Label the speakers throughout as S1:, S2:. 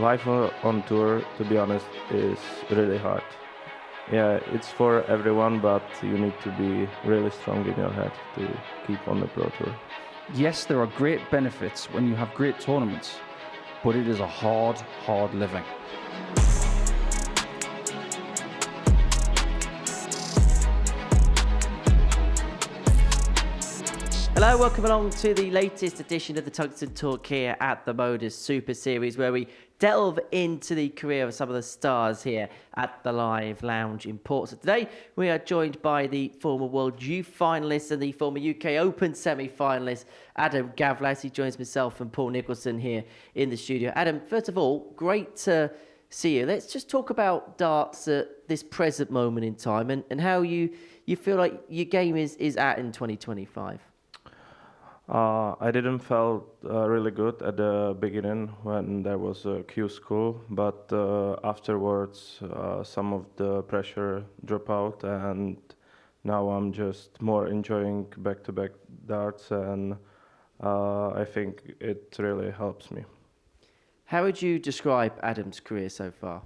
S1: Life on tour, to be honest, is really hard. Yeah, it's for everyone, but you need to be really strong in your head to keep on the Pro Tour.
S2: Yes, there are great benefits when you have great tournaments, but it is a hard living.
S3: Hello, welcome along to the latest edition of the Tungsten Talk here at the MODUS Super Series, where we delve into the career of some of the stars here at the Live Lounge in Portsmouth. Today, we are joined by the former World Youth finalist and the former UK Open semi-finalist, Adam Gawlas. He joins myself and Paul Nicholson here in the studio. Adam, first of all, great to see you. Let's just talk about darts at this present moment in time and how you feel like your game is at in 2025.
S1: I didn't felt really good at the beginning when there was a Q school, but afterwards some of the pressure dropped out, and now I'm just more enjoying back-to-back darts, and I think it really helps me.
S3: How would you describe Adam's career so far?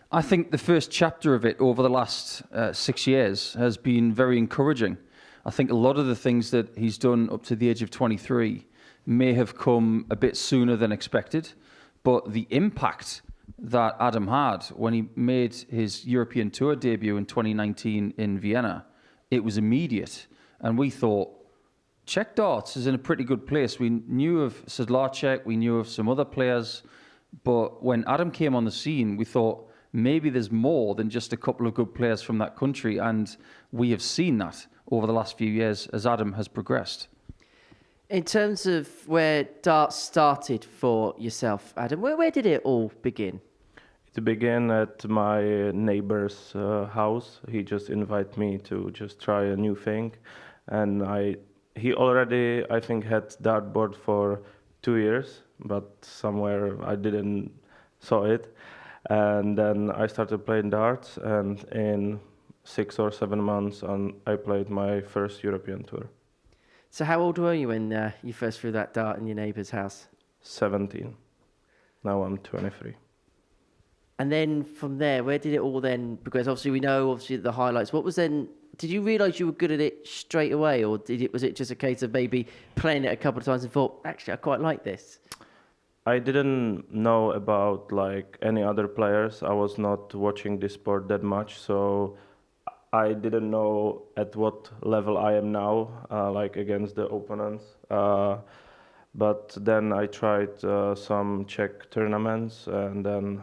S2: I think the first chapter of it over the last 6 years has been very encouraging. I think a lot of the things that he's done up to the age of 23 may have come a bit sooner than expected, but the impact that Adam had when he made his European Tour debut in 2019 in Vienna, it was immediate. And we thought, Czech darts is in a pretty good place. We knew of Sedlacek, we knew of some other players, but when Adam came on the scene, we thought maybe there's more than just a couple of good players from that country, and we have seen that over the last few years as Adam has progressed.
S3: In terms of where darts started for yourself, Adam, where did it all begin?
S1: It began at my neighbor's house. He just invited me to just try a new thing, and he already, I think, had dartboard for 2 years, but somewhere I didn't saw it. And then I started playing darts, and in 6 or 7 months, I played my first European tour.
S3: So how old were you when you first threw that dart in your neighbour's house?
S1: 17. Now I'm 23.
S3: And then from there, where did it all then progress? Obviously, we know the highlights. What was then? Did you realise you were good at it straight away, or was it just a case of maybe playing it a couple of times and thought, actually, I quite like this?
S1: I didn't know about like any other players. I was not watching this sport that much, so I didn't know at what level I am now, like against the opponents. But then I tried some Czech tournaments, and then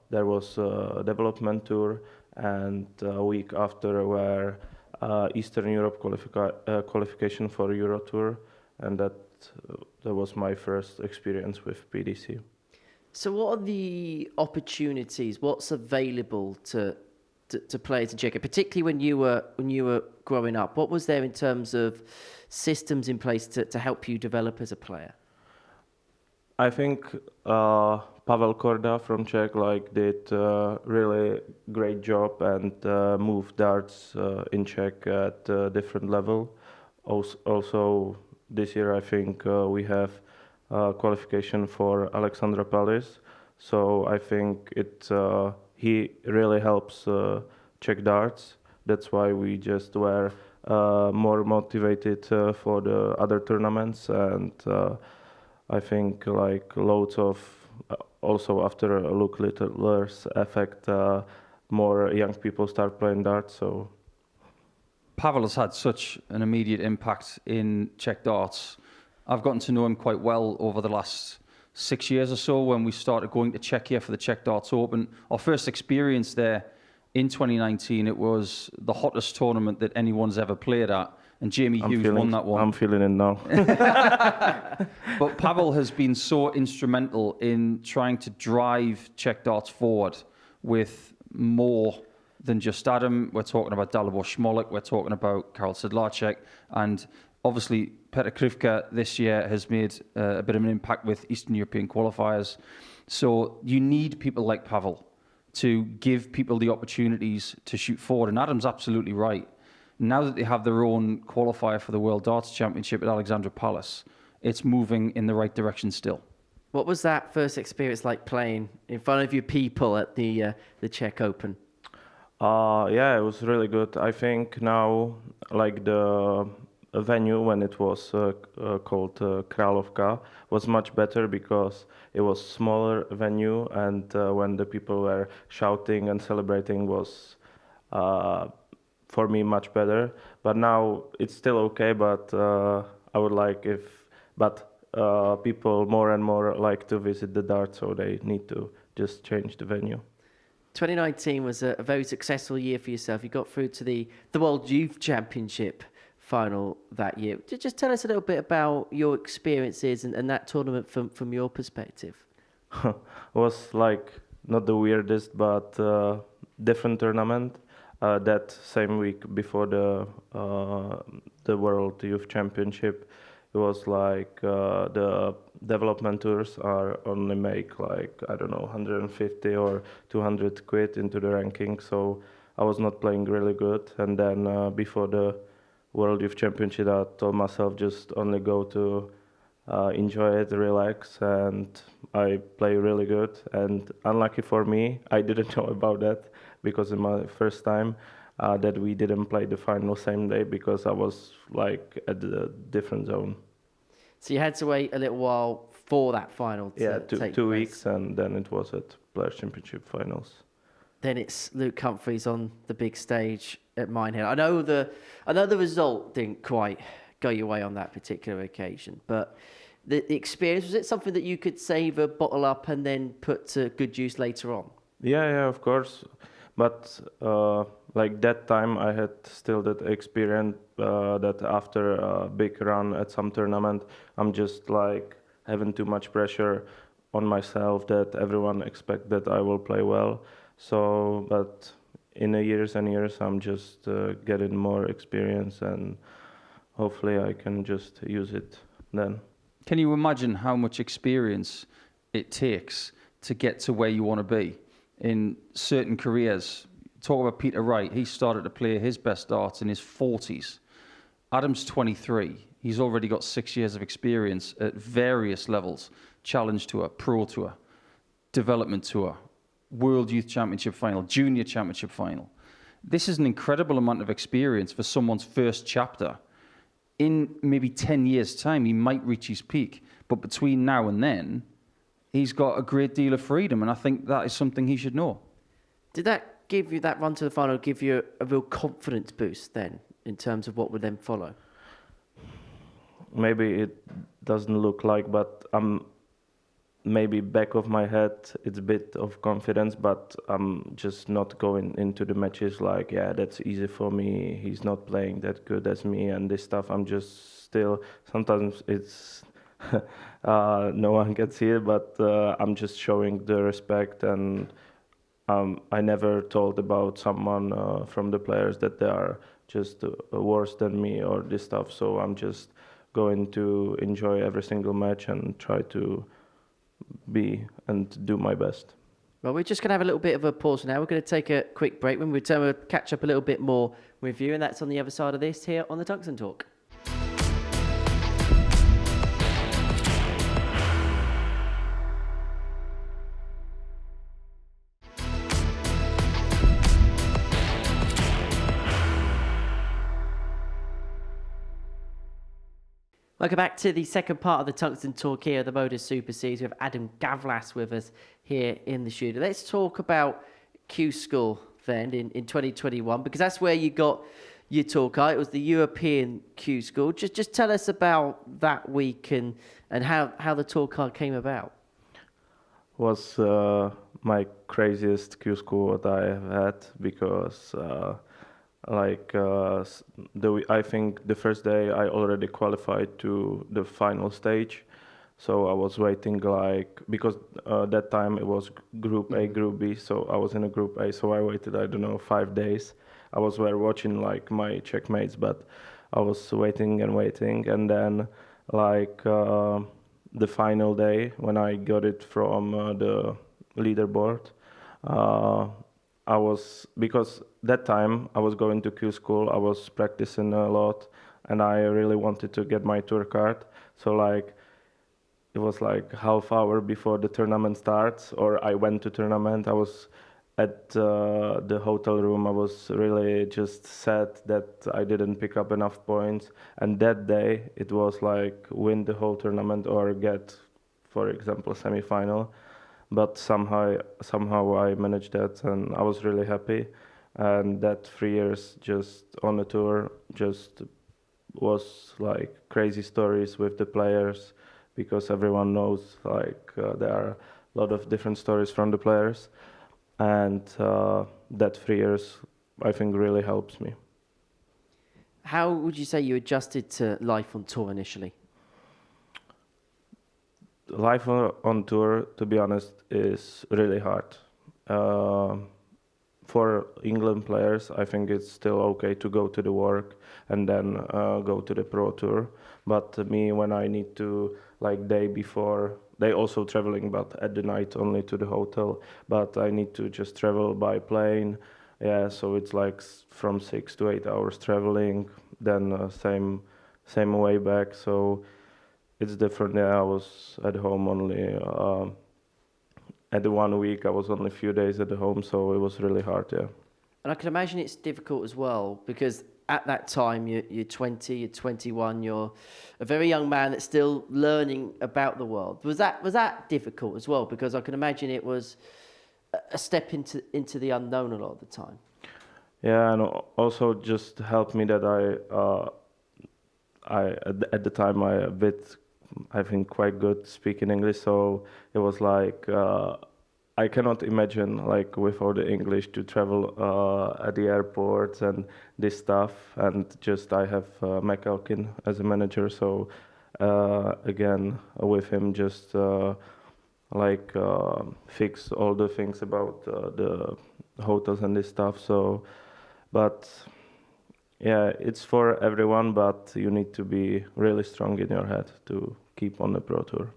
S1: there was a development tour, and a week after were Eastern Europe qualification for Euro Tour, and that was my first experience with PDC.
S3: So what are the opportunities? What's available to players in Czech, particularly when you were growing up? What was there in terms of systems in place to help you develop as a player?
S1: I think Pavel Korda from Czech did a really great job and moved darts in Czech at a different level. Also this year I think we have qualification for Alexandra Palace, so I think he really helps Czech darts. That's why we just were more motivated for the other tournaments, and I think loads of also after Luke Littler's effect, more young people start playing darts. So
S2: Pavel has had such an immediate impact in Czech darts. I've gotten to know him quite well over the last 6 years or so when we started going to Czechia for the Czech Darts Open. Our first experience there in 2019, it was the hottest tournament that anyone's ever played at, and Jamie Hughes won that one.
S1: I'm feeling it now.
S2: But Pavel has been so instrumental in trying to drive Czech darts forward with more than just Adam. We're talking about Dalibor Šmolek, we're talking about Karel Sedlacek, and obviously Petr Krivka this year has made a bit of an impact with Eastern European qualifiers. So you need people like Pavel to give people the opportunities to shoot forward. And Adam's absolutely right. Now that they have their own qualifier for the World Darts Championship at Alexandra Palace, it's moving in the right direction still.
S3: What was that first experience like playing in front of your people at the Czech Open?
S1: Yeah, it was really good. I think now, like the venue when it was called Královka was much better because it was smaller venue, and when the people were shouting and celebrating was uh, for me much better. But now it's still okay. But I would like people more and more like to visit the dart, so they need to just change the venue.
S3: 2019 was a very successful year for yourself. You got through to the World Youth Championship final that year. Just tell us a little bit about your experiences and that tournament from your perspective.
S1: Was like not the weirdest, but different tournament. That same week before the World Youth Championship, it was like the development tours are only make like I don't know 150 or 200 quid into the ranking. So I was not playing really good, and then before the World Youth Championship, I told myself just only go to enjoy it, relax, and I play really good. And unlucky for me, I didn't know about that because in my first time that we didn't play the final same day because I was like at the different zone.
S3: So you had to wait a little while for that final to take
S1: two
S3: place.
S1: weeks, and then it was at Players Championship finals.
S3: Then it's Luke Humphreys on the big stage at Minehead. I know the result didn't quite go your way on that particular occasion, but the experience, was it something that you could savour, bottle up, and then put to good use later on?
S1: Yeah, of course. But like that time, I had still that experience that after a big run at some tournament, I'm just like having too much pressure on myself that everyone expect that I will play well. So, but in the years and years, I'm just getting more experience, and hopefully I can just use it then.
S2: Can you imagine how much experience it takes to get to where you want to be in certain careers? Talk about Peter Wright. He started to play his best darts in his 40s. Adam's 23. He's already got 6 years of experience at various levels. Challenge Tour, Pro Tour, Development Tour, World Youth Championship final, Junior Championship final. This is an incredible amount of experience for someone's first chapter. In maybe 10 years' time, he might reach his peak. But between now and then, he's got a great deal of freedom, and I think that is something he should know.
S3: Did that give you, that run to the final, give you a real confidence boost then, in terms of what would then follow?
S1: Maybe it doesn't look like, but maybe back of my head, it's a bit of confidence, but I'm just not going into the matches like, yeah, that's easy for me. He's not playing that good as me and this stuff. I'm just still, sometimes it's, no one can see it, but I'm just showing the respect, and I never told about someone from the players that they are just worse than me or this stuff. So I'm just going to enjoy every single match and try to be and do my best.
S3: Well, we're just going to have a little bit of a pause now. We're going to take a quick break. When we return, we'll catch up a little bit more with you, and that's on the other side of this here on the Tungsten Talk. Welcome back to the second part of the Tungsten Talk here at the MODUS Super Series. We have Adam Gawlas with us here in the studio. Let's talk about Q School then in 2021, because that's where you got your talk out. It was the European Q School. Just tell us about that week and how the tour card came about.
S1: Was my craziest Q School that I have had, because I think the first day I already qualified to the final stage, so I was waiting because that time it was Group A, Group B, so I was in a Group A, so I waited 5 days. I was watching my Czech mates, but I was waiting, and then the final day when I got it from the leaderboard. Because that time I was going to Q School, I was practicing a lot, and I really wanted to get my tour card. So it was like half hour before the tournament starts, or I went to tournament. I was at the hotel room. I was really just sad that I didn't pick up enough points. And that day, it was like win the whole tournament or get, for example, semi-final. But somehow I managed that, and I was really happy. And that 3 years just on the tour just was like crazy stories with the players, because everyone knows like there are a lot of different stories from the players, and that 3 years I think really helps me.
S3: How would you say you adjusted to life on tour initially?
S1: Life on tour, to be honest, is really hard. For England players, I think it's still okay to go to the work and then go to the pro tour. But me, when I need to, like day before, they also traveling, but at the night only to the hotel. But I need to just travel by plane. Yeah, so it's like from 6 to 8 hours traveling, then same way back. So it's different. Yeah, I was at home only. At the 1 week, I was only a few days at the home, so it was really hard, yeah.
S3: And I can imagine it's difficult as well, because at that time you're 20, you're 21, you're a very young man that's still learning about the world. Was that difficult as well? Because I can imagine it was a step into the unknown a lot of the time.
S1: Yeah, and also just helped me that I at the time I think quite good speaking English, so it was like I cannot imagine like without the English to travel at the airports and this stuff, and just I have McElkin as a manager, so again with him just fix all the things about the hotels and this stuff. So, but yeah, it's for everyone, but you need to be really strong in your head to keep on the pro tour.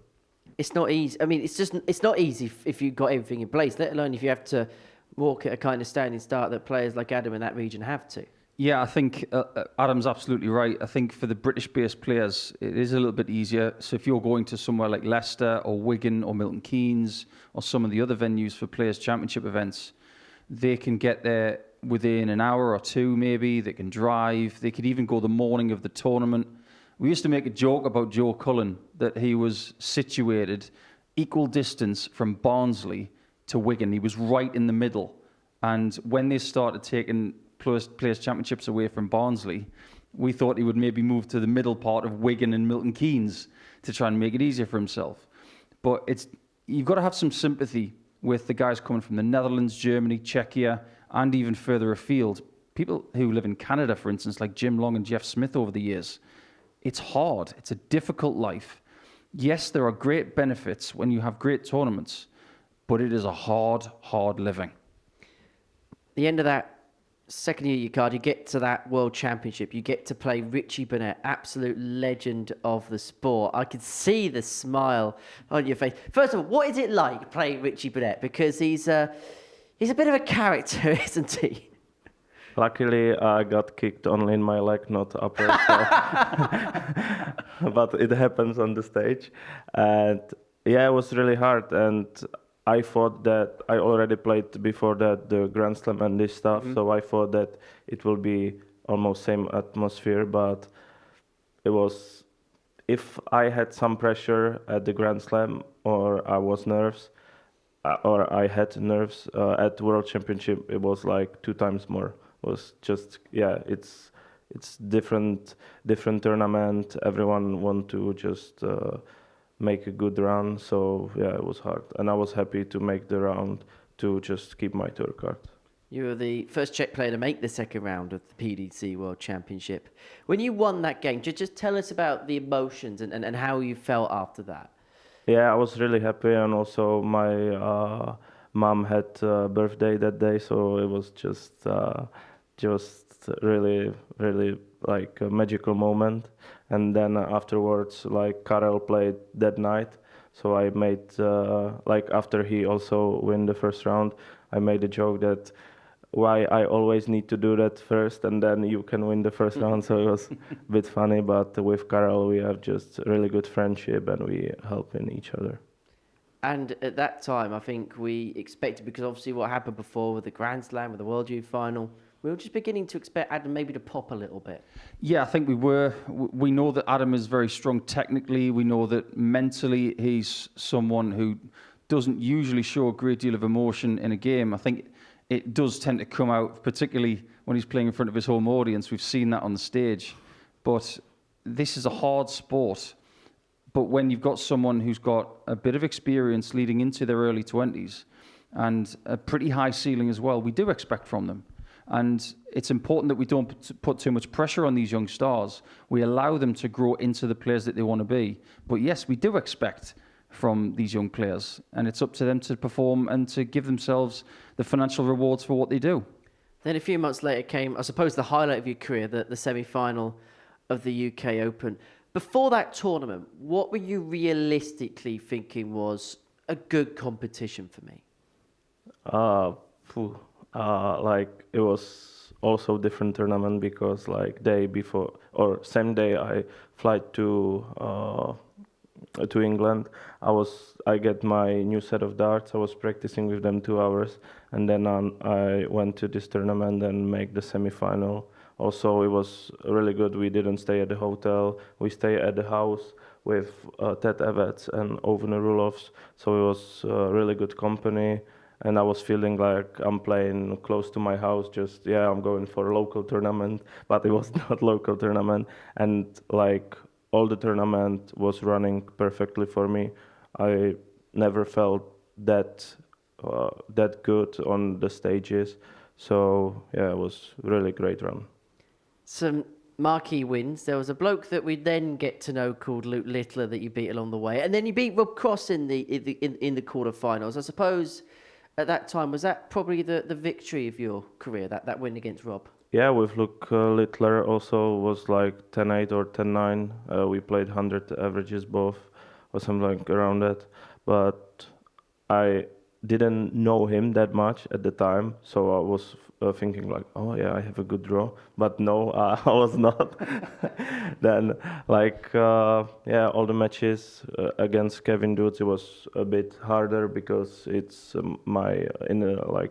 S3: It's not easy. I mean, it's not easy if you've got everything in place, let alone if you have to walk at a kind of standing start that players like Adam in that region have to.
S2: Yeah, I think Adam's absolutely right. I think for the British-based players, it is a little bit easier. So if you're going to somewhere like Leicester or Wigan or Milton Keynes or some of the other venues for Players' Championship events, they can get there within an hour or two maybe. They can drive. They could even go the morning of the tournament. We used to make a joke about Joe Cullen that he was situated equal distance from Barnsley to Wigan. He was right in the middle. And when they started taking Players' Championships away from Barnsley, we thought he would maybe move to the middle part of Wigan and Milton Keynes to try and make it easier for himself. But you've got to have some sympathy with the guys coming from the Netherlands, Germany, Czechia, and even further afield. People who live in Canada, for instance, like Jim Long and Jeff Smith over the years. It's hard. It's a difficult life. Yes, there are great benefits when you have great tournaments, but it is a hard living.
S3: The end of that second year of your card, you get to that World Championship. You get to play Richie Burnett, absolute legend of the sport. I could see the smile on your face. First of all, what is it like playing Richie Burnett? Because he's a bit of a character, isn't he?
S1: Luckily, I got kicked only in my leg, not upper. So. But it happens on the stage. And yeah, it was really hard. And I thought that I already played before that the Grand Slam and this stuff. Mm-hmm. So I thought that it will be almost same atmosphere. But it was, if I had some pressure at the Grand Slam or I was nervous, or I had nerves at World Championship, it was like 2 times more. Was just, yeah, it's different tournament. Everyone want to just make a good run. So yeah, it was hard, and I was happy to make the round to just keep my tour card.
S3: You were the first Czech player to make the second round of the PDC World Championship. When you won that game, just tell us about the emotions and how you felt after that.
S1: Yeah, I was really happy, and also my mom had birthday that day, so it was just really like a magical moment. And then afterwards, like Karel played that night, so I made like after he also win the first round, I made a joke that why I always need to do that first, and then you can win the first round. So it was a bit funny, but with Karel, we have just really good friendship, and we help in each other.
S3: And at that time, I think we expected, because obviously what happened before with the Grand Slam, with the World Youth Final, we were just beginning to expect Adam maybe to pop a little bit.
S2: Yeah, I think we were. We know that Adam is very strong technically. We know that mentally he's someone who doesn't usually show a great deal of emotion in a game. I think it does tend to come out, particularly when he's playing in front of his home audience. We've seen that on the stage. But this is a hard sport. But when you've got someone who's got a bit of experience leading into their early 20s and a pretty high ceiling as well, we do expect from them. And it's important that we don't put too much pressure on these young stars. We allow them to grow into the players that they want to be. But yes, we do expect from these young players, and it's up to them to perform and to give themselves the financial rewards for what they do.
S3: Then a few months later came, I suppose, the highlight of your career, the semi-final of the UK Open. Before that tournament, what were you realistically thinking was a good competition for me?
S1: Like it was also a different tournament because like day before or same day I fly to England. I get my new set of darts. I was practicing with them 2 hours, and then I went to this tournament and make the semi-final. Also, it was really good. We didn't stay at the hotel. We stayed at the house with Ted Evans and Oven Rulovs. So it was really good company. And I was feeling like I'm playing close to my house. Just, I'm going for a local tournament. But it was not local tournament. And like all the tournament was running perfectly for me. I never felt that good on the stages. So, it was really great run.
S3: Some marquee wins. There was a bloke that we then get to know called Luke Littler that you beat along the way, and then you beat Rob Cross in the quarterfinals. I suppose at that time was that probably the victory of your career, that win against Rob.
S1: Yeah, with Luke Littler also was like 10-8 or 10-9. We played 100 averages both, or something like around that. But I didn't know him that much at the time, so I was thinking like, oh yeah, I have a good draw. But no, I was not. Then all the matches against Kevin Dutz, it was a bit harder because it's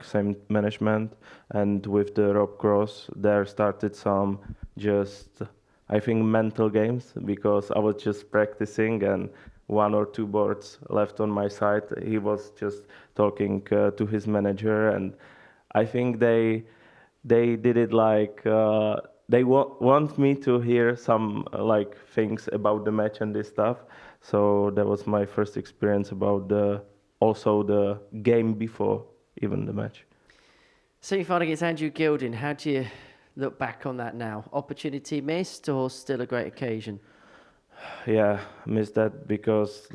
S1: same management, and with the Rob Cross there started some just I think mental games because I was just practicing and 1 or 2 boards left on my side. He was just talking to his manager, and I think they did it like they want me to hear some things about the match and this stuff. So that was my first experience about the game before even the match.
S3: Semi-final against Andrew Gilding. How do you look back on that now? Opportunity missed or still a great occasion?
S1: Yeah, missed that because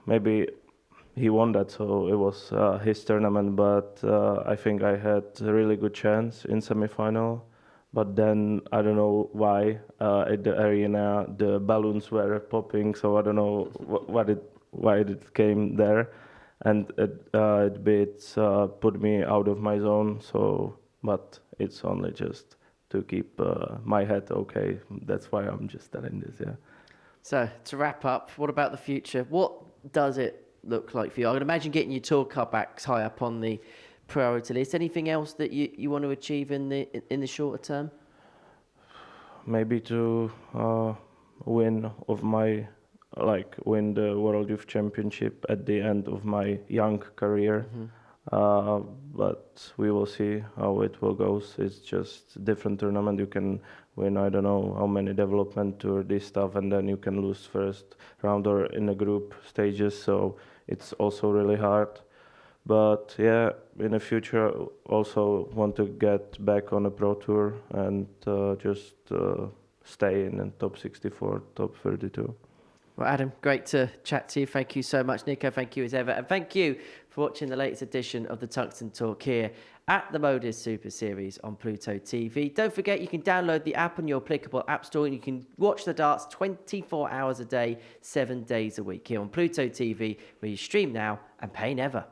S1: maybe he won that, so it was his tournament. But I think I had a really good chance in semi-final. But then I don't know why at the arena the balloons were popping, so I don't know why it came there, and it put me out of my zone. So, but it's only just to keep my head okay. That's why I'm just telling this. Yeah.
S3: So, to wrap up, what about the future? What does it look like for you? I would imagine getting your tour cutbacks high up on the priority list. Anything else that you want to achieve in the shorter term?
S1: Maybe to win the World Youth Championship at the end of my young career. Mm-hmm. But we will see how it will go. It's just a different tournament. You can win, I don't know how many development tour, this stuff, and then you can lose first round or in the group stages. So it's also really hard. But yeah, in the future, also want to get back on a pro tour and just stay in the top 64, top 32.
S3: Well, Adam, great to chat to you. Thank you so much. Nico, thank you as ever. And thank you for watching the latest edition of the Tungsten Talk here at the MODUS Super Series on Pluto TV. Don't forget, you can download the app on your applicable app store and you can watch the darts 24 hours a day, 7 days a week here on Pluto TV, where you stream now and pay never.